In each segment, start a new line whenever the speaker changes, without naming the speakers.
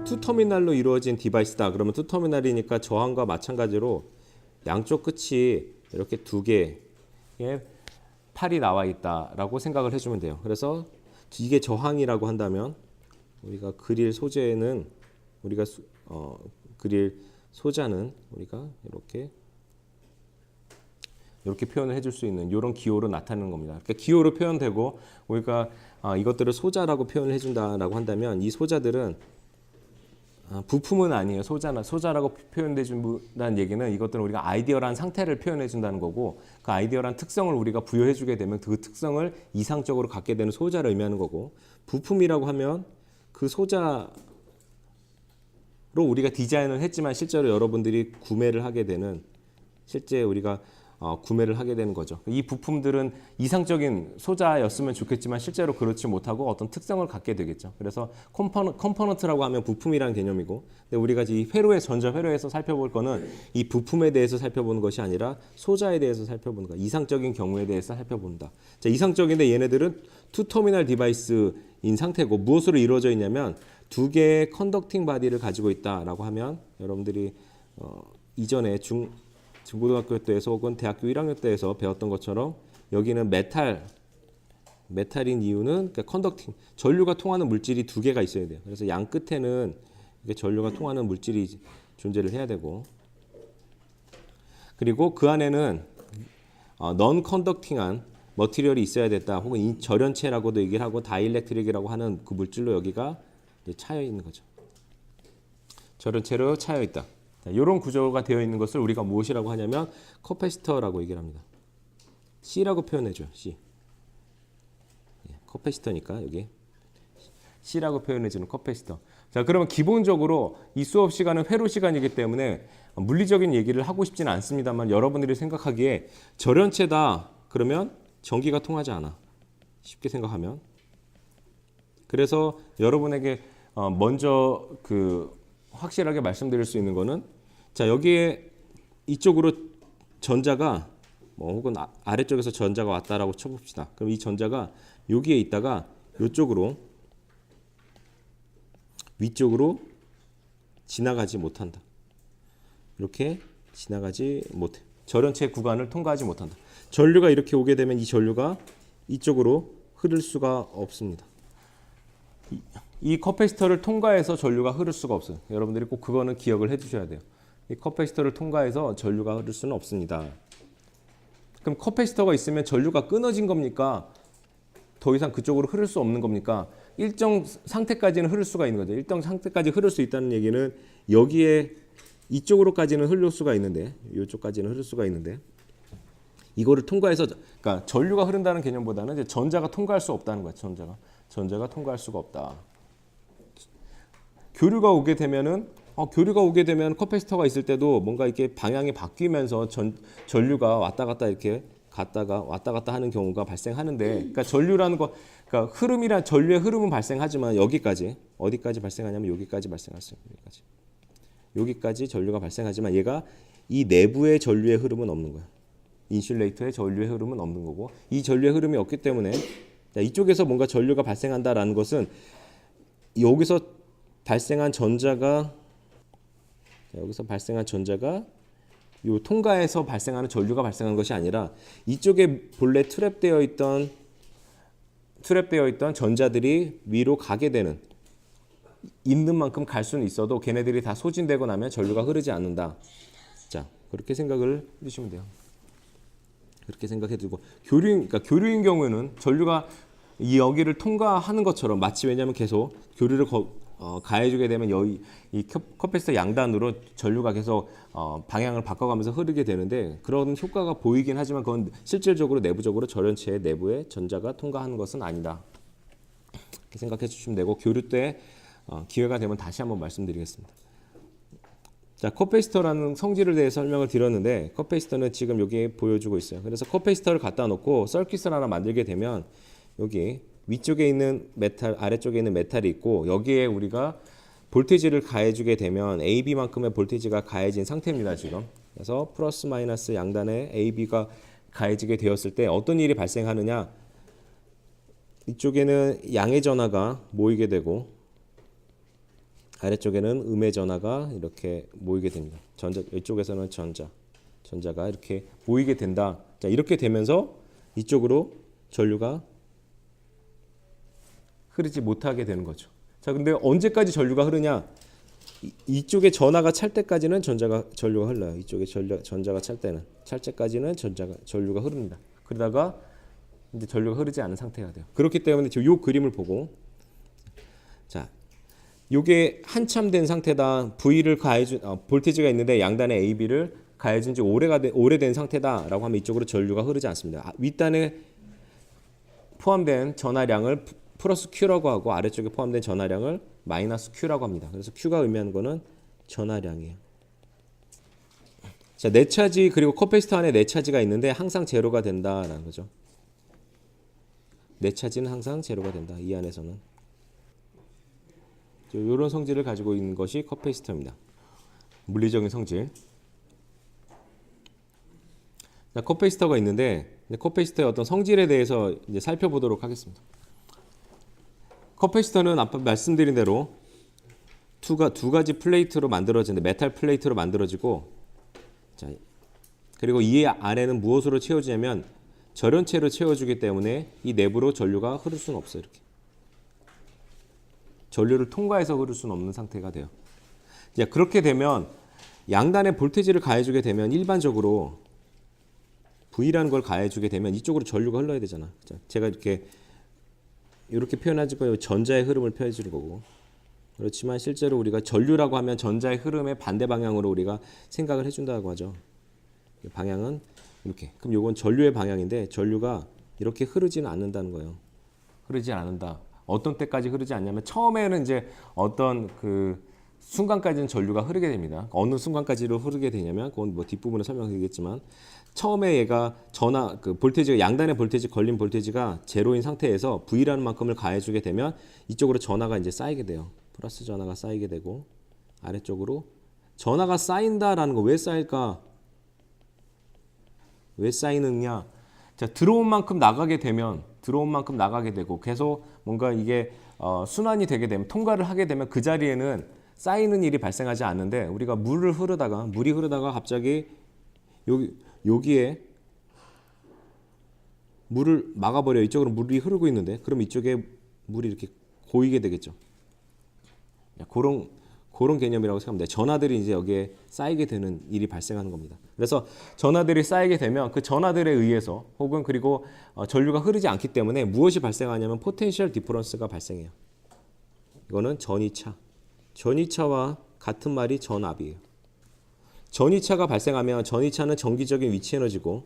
투터미널로 이루어진 디바이스다. 그러면 투터미널이니까 저항과 마찬가지로 양쪽 끝이 이렇게 두 개의 팔이 나와 있다라고 생각을 해주면 돼요. 그래서 이게 저항이라고 한다면 우리가 그릴 소재는 그릴 소자는 우리가 이렇게 표현을 해줄 수 있는 이런 기호로 나타내는 겁니다. 그러니까 기호로 표현되고 우리가 이것들을 소자라고 표현을 해준다라고 한다면 이 소자들은 부품은 아니에요. 소자라고 표현해준다는 얘기는 이것들은 우리가 아이디어란 상태를 표현해준다는 거고 그 아이디어란 특성을 우리가 부여해주게 되면 그 특성을 이상적으로 갖게 되는 소자를 의미하는 거고 부품이라고 하면 그 소자로 우리가 디자인을 했지만 실제로 여러분들이 구매를 하게 되는 실제 우리가 구매를 하게 되는 거죠. 이 부품들은 이상적인 소자였으면 좋겠지만 실제로 그렇지 못하고 어떤 특성을 갖게 되겠죠. 그래서 컴포넌트라고 하면 부품이라는 개념이고 근데 우리가 이 전자 회로에서 살펴볼 거는 이 부품에 대해서 살펴보는 것이 아니라 소자에 대해서 살펴보는 거. 이상적인 경우에 대해서 살펴본다. 자, 이상적인데 얘네들은 투 터미널 디바이스인 상태고 무엇으로 이루어져 있냐면 두 개의 컨덕팅 바디를 가지고 있다라고 하면 여러분들이 이전에 중고등학교 때에서 혹은 대학교 1학년 때에서 배웠던 것처럼 여기는 메탈인 이유는 그러니까 컨덕팅 전류가 통하는 물질이 두 개가 있어야 돼요. 그래서 양 끝에는 이게 전류가 통하는 물질이 존재를 해야 되고 그리고 그 안에는 넌 컨덕팅한 머티리얼이 있어야 됐다. 혹은 절연체라고도 얘기를 하고 다이일렉트릭이라고 하는 그 물질로 여기가 차여 있는 거죠. 절연체로 차여 있다. 이런 구조가 되어 있는 것을 우리가 무엇이라고 하냐면 커패시터라고 얘기를 합니다. C라고 표현해줘요. C. 커패시터니까 여기 C라고 표현해주는 커패시터. 자, 그러면 기본적으로 이 수업 시간은 회로 시간이기 때문에 물리적인 얘기를 하고 싶지는 않습니다만 여러분들이 생각하기에 절연체다 그러면 전기가 통하지 않아. 쉽게 생각하면. 그래서 여러분에게 먼저 확실하게 말씀드릴 수 있는 거는 자 여기에 이쪽으로 전자가 혹은 아래쪽에서 전자가 왔다라고 쳐봅시다. 그럼 이 전자가 여기에 있다가 이쪽으로 위쪽으로 지나가지 못한다. 이렇게 지나가지 못해. 절연체 구간을 통과하지 못한다. 전류가 이렇게 오게 되면 이 전류가 이쪽으로 흐를 수가 없습니다. 이 커패시터를 통과해서 전류가 흐를 수가 없어요. 여러분들이 꼭 그거는 기억을 해주셔야 돼요. 이 커패시터를 통과해서 전류가 흐를 수는 없습니다. 그럼 커패시터가 있으면 전류가 끊어진 겁니까? 더 이상 그쪽으로 흐를 수 없는 겁니까? 일정 상태까지는 흐를 수가 있는 거죠. 일정 상태까지 흐를 수 있다는 얘기는 여기에 이쪽으로까지는 흐를 수가 있는데 이쪽까지는 흐를 수가 있는데 이거를 통과해서 그러니까 전류가 흐른다는 개념보다는 이제 전자가 통과할 수 없다는 거예요. 전자가 통과할 수가 없다. 교류가 오게 되면 커패시터가 있을 때도 뭔가 이렇게 방향이 바뀌면서 전류가 왔다 갔다 이렇게 왔다 갔다 하는 경우가 발생하는데, 그러니까 전류라는 거, 그러니까 전류의 흐름은 발생하지만 여기까지 어디까지 발생하냐면 여기까지 발생할 수 있어요. 여기까지 전류가 발생하지만 얘가 이 내부의 전류의 흐름은 없는 거야. 인슐레이터의 전류의 흐름은 없는 거고 이 전류의 흐름이 없기 때문에 이쪽에서 뭔가 전류가 발생한다라는 것은 여기서 발생한 전자가 요 통과에서 발생하는 전류가 발생한 것이 아니라 이쪽에 본래 트랩되어 있던 전자들이 위로 가게 되는 있는 만큼 갈 수는 있어도 걔네들이 다 소진되고 나면 전류가 흐르지 않는다. 자, 그렇게 생각을 해주시면 돼요. 그렇게 생각해두고 그러니까 교류인 경우에는 전류가 여기를 통과하는 것처럼 마치 왜냐하면 계속 교류를 가해주게 되면 이 커패시터 양단으로 전류가 계속 방향을 바꿔가면서 흐르게 되는데 그런 효과가 보이긴 하지만 그건 실질적으로 내부적으로 절연체의 내부에 전자가 통과하는 것은 아니다. 이렇게 생각해 주시면 되고 교류 때 기회가 되면 다시 한번 말씀드리겠습니다. 자, 커패시터라는 성질에 대해 설명을 드렸는데 커패시터는 지금 여기 보여주고 있어요. 그래서 커패시터를 갖다 놓고 서킷을 하나 만들게 되면 여기 위쪽에 있는 메탈, 아래쪽에 있는 메탈이 있고 여기에 우리가 볼테이지를 가해주게 되면 AB만큼의 볼테이지가 가해진 상태입니다. 지금. 그래서 플러스 마이너스 양단에 AB가 가해지게 되었을 때 어떤 일이 발생하느냐, 이쪽에는 양의 전하가 모이게 되고 아래쪽에는 음의 전하가 이렇게 모이게 됩니다. 이쪽에서는 전자가 이렇게 모이게 된다. 자, 이렇게 되면서 이쪽으로 전류가 흐르지 못하게 되는 거죠. 자, 근데 언제까지 전류가 흐르냐? 이쪽에 전하가 찰 때까지는 전류가 흘러요. 이쪽에 전자가 찰 때까지는 전류가 흐릅니다. 그러다가 이제 전류가 흐르지 않은 상태가 돼요. 그렇기 때문에 이 그림을 보고, 자, 요게 한참 된 상태다. V를 가해준 볼테이지가 있는데 양단에 AB를 가해준 지 오래된 상태다라고 하면 이쪽으로 전류가 흐르지 않습니다. 윗단에 포함된 전하량을 플러스 Q라고 하고 아래쪽에 포함된 전하량을 마이너스 Q라고 합니다. 그래서 Q가 의미하는 거는 전하량이에요. 자, 내차지 그리고 커패시터 안에 내차지가 있는데 항상 제로가 된다라는 거죠. 내차지는 항상 제로가 된다. 이 안에서는 이런 성질을 가지고 있는 것이 커패시터입니다. 물리적인 성질. 자, 커패시터가 있는데 커패시터의 어떤 성질에 대해서 이제 살펴보도록 하겠습니다. 커패시터는 아까 말씀드린 대로 두 가지 플레이트로 만들어지는데 메탈 플레이트로 만들어지고, 자, 그리고 이 안에는 무엇으로 채워지냐면 절연체로 채워주기 때문에 이 내부로 전류가 흐를 수는 없어요. 이렇게 전류를 통과해서 흐를 수는 없는 상태가 돼요. 자, 그렇게 되면 양단에 볼테이지를 가해주게 되면 일반적으로 V라는 걸 가해주게 되면 이쪽으로 전류가 흘러야 되잖아. 자, 제가 이렇게 표현하지 말고 전자의 흐름을 표현해주는 거고, 그렇지만 실제로 우리가 전류라고 하면 전자의 흐름의 반대 방향으로 우리가 생각을 해준다고 하죠. 방향은 이렇게. 그럼 이건 전류의 방향인데 전류가 이렇게 흐르지는 않는다는 거예요. 흐르지 않는다. 어떤 때까지 흐르지 않냐면 처음에는 이제 어떤 그 순간까지는 전류가 흐르게 됩니다. 어느 순간까지로 흐르게 되냐면 그건 뭐 뒷부분에 설명드리겠지만, 처음에 얘가 볼테이지가 양단의 볼테이지 걸린 볼테이지가 제로인 상태에서 V라는 만큼을 가해주게 되면 이쪽으로 전하가 이제 쌓이게 돼요. 플러스 전하가 쌓이게 되고, 아래쪽으로 전하가 쌓인다라는 거 왜 쌓일까? 왜 쌓이느냐? 자, 들어온 만큼 나가게 되고 계속 뭔가 이게 순환이 되게 되면, 통과를 하게 되면 그 자리에는 쌓이는 일이 발생하지 않는데, 우리가 물이 흐르다가 갑자기 여기에 물을 막아버려. 이쪽으로 물이 흐르고 있는데 그럼 이쪽에 물이 이렇게 고이게 되겠죠. 그런 개념이라고 생각하면 돼요. 전하들이 이제 여기에 쌓이게 되는 일이 발생하는 겁니다. 그래서 전하들이 쌓이게 되면 그 전하들에 의해서 혹은 그리고 전류가 흐르지 않기 때문에 무엇이 발생하냐면 포텐셜 디퍼런스가 발생해요. 이거는 전이차와 같은 말이 전압이에요. 전이차가 발생하면 전이차는 정기적인 위치 에너지고,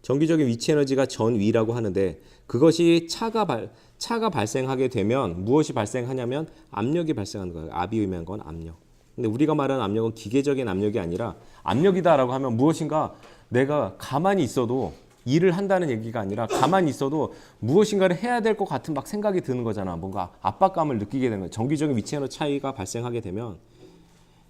정기적인 위치 에너지가 전위라고 하는데, 그것이 차가 발생하게 되면 무엇이 발생하냐면 압력이 발생하는 거예요. 압이 의미한 건 압력. 근데 우리가 말하는 압력은 기계적인 압력이 아니라, 압력이다라고 하면 무엇인가 내가 가만히 있어도 일을 한다는 얘기가 아니라 가만히 있어도 무엇인가를 해야 될 것 같은 막 생각이 드는 거잖아. 뭔가 압박감을 느끼게 되는 거예요. 정기적인 위치 에너지 차이가 발생하게 되면,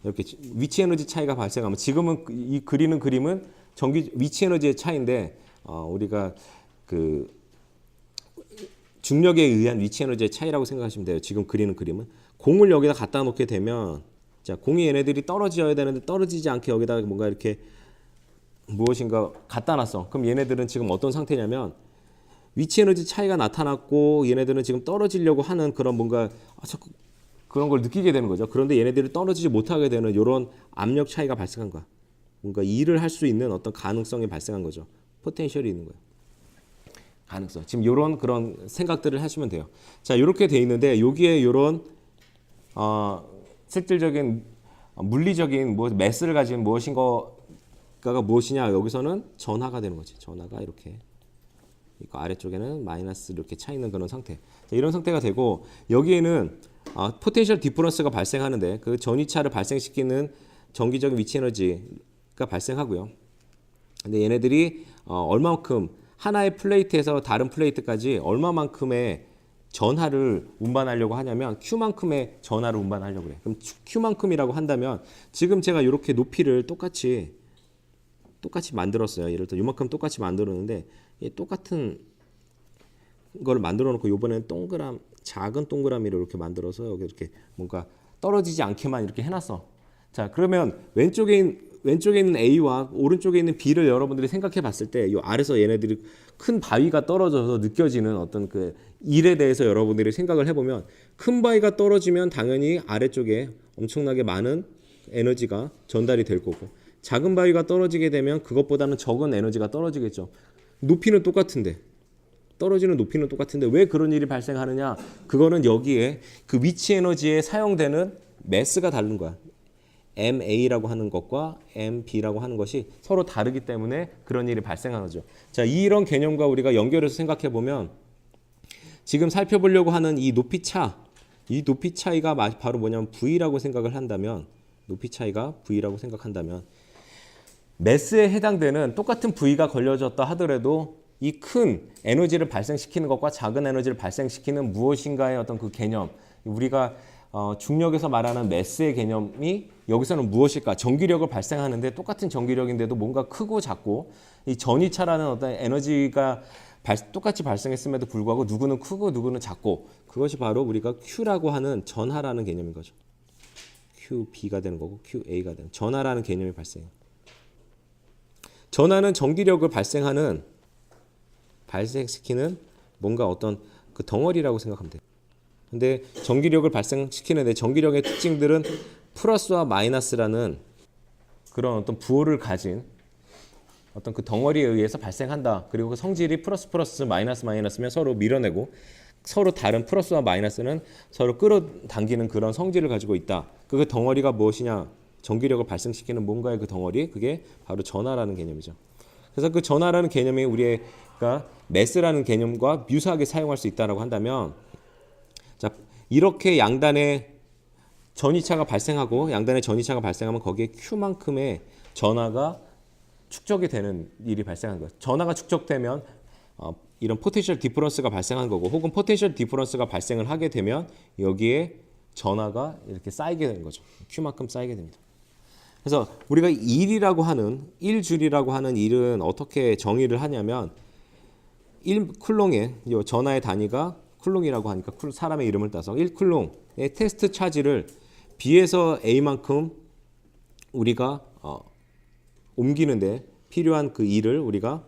이렇게 위치 에너지 차이가 발생하면, 지금은 이 그리는 그림은 위치 에너지의 차이인데, 우리가 그 중력에 의한 위치 에너지의 차이라고 생각하시면 돼요. 지금 그리는 그림은 공을 여기다 갖다 놓게 되면, 자, 공이 얘네들이 떨어져야 되는데 떨어지지 않게 여기다 뭔가 이렇게 무엇인가 갖다 놨어. 그럼 얘네들은 지금 어떤 상태냐면 위치 에너지 차이가 나타났고, 얘네들은 지금 떨어지려고 하는 그런 뭔가 자꾸 그런 걸 느끼게 되는 거죠. 그런데 얘네들이 떨어지지 못하게 되는 이런 압력 차이가 발생한 거야. 뭔가 일을 할 수 있는 어떤 가능성이 발생한 거죠. 포텐셜이 있는 거예요. 가능성. 지금 이런 그런 생각들을 하시면 돼요. 자, 이렇게 돼 있는데 여기에 이런 실질적인 물리적인 매스를 가진 무엇인가가 무엇이냐? 여기서는 전하가 되는 거지. 전하가 이렇게 있고, 아래쪽에는 마이너스 이렇게 차 있는 그런 상태. 자, 이런 상태가 되고, 여기에는 포텐셜 디퍼런스가 발생하는데 그 전위차를 발생시키는 정기적인 위치 에너지가 발생하고요. 근데 얘네들이 얼마만큼 하나의 플레이트에서 다른 플레이트까지 얼마만큼의 전하를 운반하려고 하냐면 Q만큼의 전하를 운반하려고 그래. 그럼 Q만큼이라고 한다면 지금 제가 이렇게 높이를 똑같이 만들었어요. 예를 들어 이만큼 똑같이 만들었는데, 똑같은 걸 만들어 놓고 이번에는 작은 동그라미를 이렇게 만들어서 여기 이렇게 뭔가 떨어지지 않게만 이렇게 해놨어. 자, 그러면 왼쪽에 있는 A와 오른쪽에 있는 B를 여러분들이 생각해 봤을 때 이 아래서 얘네들이 큰 바위가 떨어져서 느껴지는 어떤 그 일에 대해서 여러분들이 생각을 해보면 큰 바위가 떨어지면 당연히 아래쪽에 엄청나게 많은 에너지가 전달이 될 거고 작은 바위가 떨어지게 되면 그것보다는 적은 에너지가 떨어지겠죠. 높이는 똑같은데 떨어지는 높이는 똑같은데 왜 그런 일이 발생하느냐? 그거는 여기에 그 위치 에너지에 사용되는 매스가 다른 거야. MA라고 하는 것과 MB라고 하는 것이 서로 다르기 때문에 그런 일이 발생하는 거죠. 자, 이런 개념과 우리가 연결해서 생각해 보면 지금 살펴보려고 하는 이 높이 차이가 바로 뭐냐면 V라고 생각을 한다면 높이 차이가 V라고 생각한다면 매스에 해당되는 똑같은 V가 걸려졌다 하더라도 이 큰 에너지를 발생시키는 것과 작은 에너지를 발생시키는 무엇인가의 어떤 그 개념 우리가 중력에서 말하는 매스의 개념이 여기서는 무엇일까? 전기력을 발생하는데 똑같은 전기력인데도 뭔가 크고 작고 이 전이차라는 어떤 에너지가 똑같이 발생했음에도 불구하고 누구는 크고 누구는 작고 그것이 바로 우리가 Q라고 하는 전하라는 개념인 거죠. QB가 되는 거고 QA가 되는 전하라는 개념이 발생해요. 전하는 전기력을 발생시키는 뭔가 어떤 그 덩어리라고 생각하면 돼요. 근데 전기력을 발생시키는데 전기력의 특징들은 플러스와 마이너스라는 그런 어떤 부호를 가진 어떤 그 덩어리에 의해서 발생한다. 그리고 그 성질이 플러스 마이너스면 서로 밀어내고 서로 다른 플러스와 마이너스는 서로 끌어당기는 그런 성질을 가지고 있다. 그 덩어리가 무엇이냐? 전기력을 발생시키는 뭔가의 그 덩어리 그게 바로 전하라는 개념이죠. 그래서 그 전하라는 개념이 우리가 매스라는 개념과 유사하게 사용할 수 있다라고 한다면 자, 이렇게 양단에 전이차가 발생하고 양단에 전이차가 발생하면 거기에 Q만큼의 전하가 축적이 되는 일이 발생한 거예요. 전하가 축적되면 이런 포텐셜 디퍼런스가 발생한 거고 혹은 포텐셜 디퍼런스가 발생을 하게 되면 여기에 전하가 이렇게 쌓이게 되는 거죠. Q만큼 쌓이게 됩니다. 그래서 우리가 일이라고 하는 1줄이라고 하는 일은 어떻게 정의를 하냐면 1쿨롱의 전하의 단위가 쿨롱이라고 하니까 사람의 이름을 따서 1쿨롱의 테스트 차지를 B에서 A만큼 우리가 옮기는데 필요한 그 일을 우리가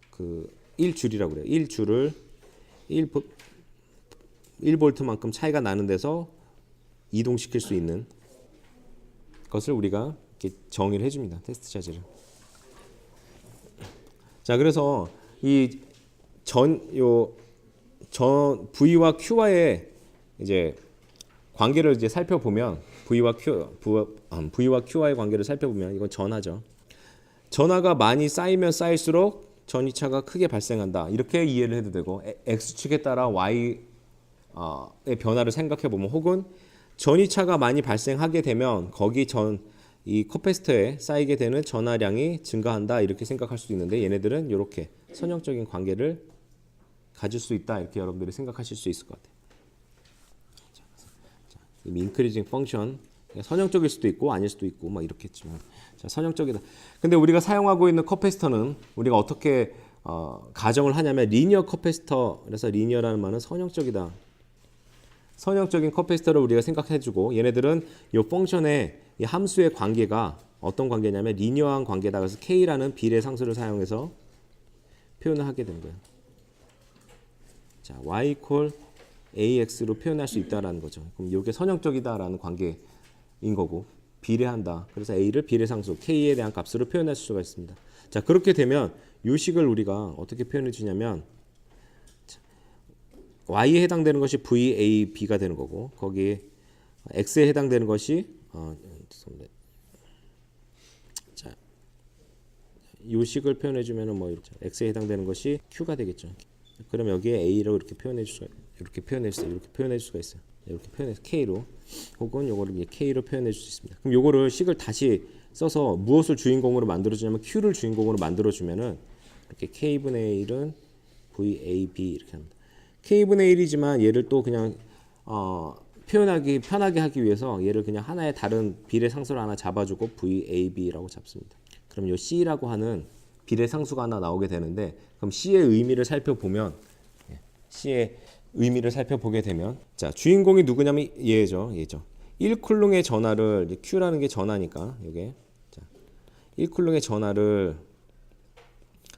그 1줄이라고 그래요. 1줄을 1볼트만큼 차이가 나는 데서 이동시킬 수 있는 것을 우리가 이렇게 정의를 해줍니다. 테스트 차지를. 자, 그래서 이 V와 Q와의 이제 관계를 이제 살펴보면 V와 Q와의 관계를 살펴보면 이건 전하죠. 전하가 많이 쌓이면 쌓일수록 전이차가 크게 발생한다. 이렇게 이해를 해도 되고 X축에 따라 Y의 변화를 생각해 보면 혹은 전이차가 많이 발생하게 되면 거기 이 커패시터에 쌓이게 되는 전하량이 증가한다. 이렇게 생각할 수도 있는데 얘네들은 이렇게 선형적인 관계를 가질 수 있다. 이렇게 여러분들이 생각하실 수 있을 것 같아요. 인크리징 펑션 선형적일 수도 있고 아닐 수도 있고 막 이렇게 했지만 자, 선형적이다. 근데 우리가 사용하고 있는 커패시터는 우리가 어떻게 가정을 하냐면 리니어 커패시터. 그래서 리니어라는 말은 선형적이다. 선형적인 커패시터를 우리가 생각해주고 얘네들은 이 펑션의 이 함수의 관계가 어떤 관계냐면 리니어한 관계다. 그래서 K라는 비례 상수를 사용해서 표현을 하게 된 거예요. 자, Y equal AX로 표현할 수 있다라는 거죠. 그럼 이게 선형적이다라는 관계인 거고 비례한다. 그래서 A를 비례상수 K에 대한 값으로 표현할 수가 있습니다. 자, 그렇게 되면 이 식을 우리가 어떻게 표현해 주냐면 Y에 해당되는 것이 VAB가 되는 거고 거기에 X에 해당되는 것이 자, 이 식을 표현해 주면은 뭐 이렇게 X에 해당되는 것이 Q가 되겠죠. 그럼 여기에 A로 이렇게 표현해 줄 수가 있어요. 이렇게 표현해서 K로 혹은 요거를 K로 표현해 줄 수 있습니다. 그럼 요거를 식을 다시 써서 무엇을 주인공으로 만들어 주냐면 Q를 주인공으로 만들어 주면은 이렇게 K분의 1은 VAB 이렇게 합니다. K분의 1이지만 얘를 또 그냥 표현하기 편하게 하기 위해서 얘를 그냥 하나의 다른 비례 상수를 하나 잡아주고 VAB라고 잡습니다. 그럼 요 C라고 하는 비례 상수가 하나 나오게 되는데 그럼 C의 의미를 살펴보면 C의 의미를 살펴보게 되면 자, 주인공이 누구냐면 얘죠. 1쿨롱의 전하를 Q라는 게 전하니까 이게 자, 1쿨롱의 전하를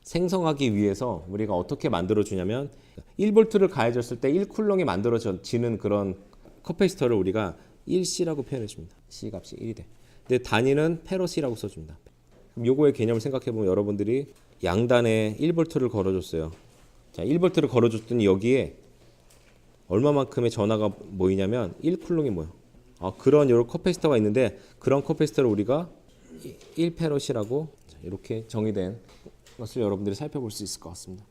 생성하기 위해서 우리가 어떻게 만들어 주냐면 1볼트를 가해줬을 때 1쿨롱이 만들어지는 그런 커패시터를 우리가 1C라고 표현해 줍니다. C 값이 1이 돼. 근데 단위는 페로시라고 써줍니다. 그럼 요거의 개념을 생각해 보면 여러분들이 양단에 1볼트를 걸어줬어요. 자, 1볼트를 걸어줬더니 여기에 얼마만큼의 전하가 모이냐면 1쿨롱이 모여. 그런 여러 커패시터가 있는데 그런 커패시터를 우리가 1페롯이라고 이렇게 정의된 것을 여러분들이 살펴볼 수 있을 것 같습니다.